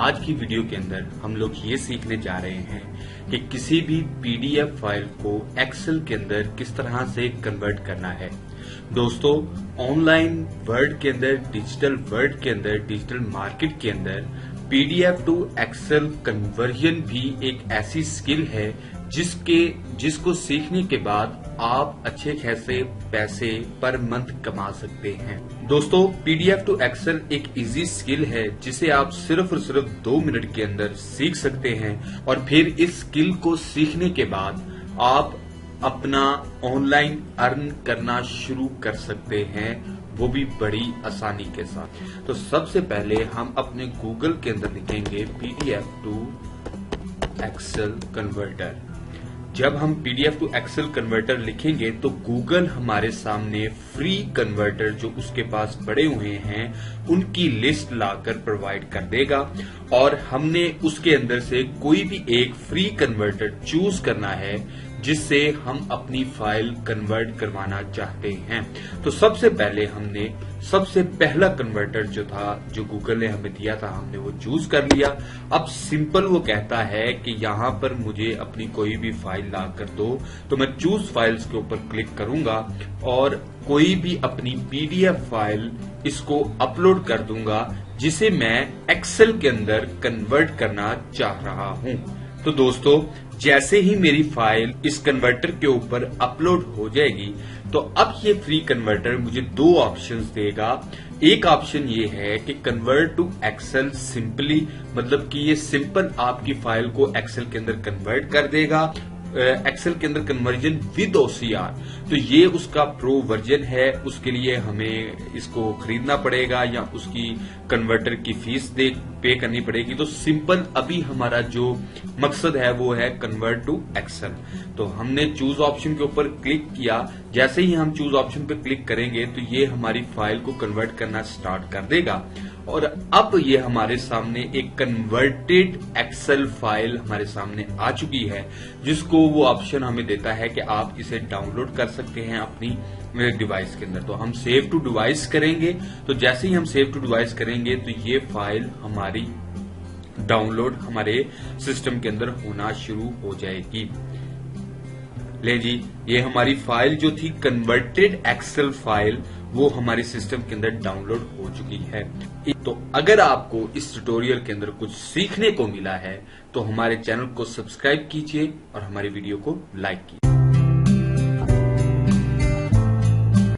आज की वीडियो के अंदर हम लोग ये सीखने जा रहे हैं कि किसी भी पीडीएफ फाइल को एक्सेल के अंदर किस तरह से कन्वर्ट करना है। दोस्तों, ऑनलाइन वर्ल्ड के अंदर, डिजिटल वर्ल्ड के अंदर, डिजिटल मार्केट के अंदर पीडीएफ टू एक्सेल कन्वर्जन भी एक ऐसी स्किल है जिसको सीखने के बाद आप अच्छे खासे पैसे पर मंथ कमा सकते हैं। दोस्तों, पीडीएफ टू एक्सेल एक इजी स्किल है जिसे आप सिर्फ और सिर्फ 2 मिनट के अंदर सीख सकते हैं और फिर इस स्किल को सीखने के बाद आप अपना ऑनलाइन अर्न करना शुरू कर सकते हैं, वो भी बड़ी आसानी के साथ। तो सबसे पहले हम अपने गूगल के अंदर लिखेंगे पीडीएफ टू एक्सेल कन्वर्टर। जब हम पीडीएफ टू एक्सेल कन्वर्टर लिखेंगे तो गूगल हमारे सामने फ्री कन्वर्टर जो उसके पास पड़े हुए हैं उनकी लिस्ट लाकर प्रोवाइड कर देगा और हमने उसके अंदर से कोई भी एक फ्री कन्वर्टर चूज करना है जिससे हम अपनी फाइल कन्वर्ट करवाना चाहते हैं। तो सबसे पहले हमने सबसे पहला कन्वर्टर जो था, जो गूगल ने हमें दिया था, हमने वो चूज कर लिया। अब सिंपल वो कहता है कि यहाँ पर मुझे अपनी कोई भी फाइल ला कर दो, तो मैं चूज फाइल्स के ऊपर क्लिक करूंगा और कोई भी अपनी पीडीएफ फाइल इसको अपलोड कर दूंगा जिसे मैं एक्सेल के अंदर कन्वर्ट करना चाह रहा हूं। तो दोस्तों, जैसे ही मेरी फाइल इस कन्वर्टर के ऊपर अपलोड हो जाएगी तो अब ये फ्री कन्वर्टर मुझे 2 ऑप्शंस देगा। एक ऑप्शन ये है कि कन्वर्ट टू एक्सेल सिंपली, मतलब कि ये सिंपल आपकी फाइल को एक्सेल के अंदर कन्वर्ट कर देगा, एक्सेल के अंदर कन्वर्जन विद ओसीआर। तो ये उसका प्रो वर्जन है, उसके लिए हमें इसको खरीदना पड़ेगा या उसकी कन्वर्टर की फीस पे करनी पड़ेगी। तो सिंपल अभी हमारा जो मकसद है वो है कन्वर्ट टू एक्सेल। तो हमने चूज ऑप्शन के ऊपर क्लिक किया। जैसे ही हम चूज ऑप्शन पे क्लिक करेंगे तो ये हमारी फाइल को कन्वर्ट करना स्टार्ट कर देगा और अब ये हमारे सामने एक कन्वर्टेड एक्सेल फाइल हमारे सामने आ चुकी है, जिसको वो ऑप्शन हमें देता है कि आप इसे डाउनलोड कर सकते हैं अपनी डिवाइस के अंदर। तो हम सेव टू डिवाइस करेंगे। तो जैसे ही हम सेव टू डिवाइस करेंगे तो ये फाइल हमारी डाउनलोड हमारे सिस्टम के अंदर होना शुरू हो जाएगी। ले जी, ये हमारी फाइल जो थी कन्वर्टेड एक्सेल फाइल, वो हमारे सिस्टम के अंदर डाउनलोड हो चुकी है। तो अगर आपको इस ट्यूटोरियल के अंदर कुछ सीखने को मिला है तो हमारे चैनल को सब्सक्राइब कीजिए और हमारी वीडियो को लाइक कीजिए।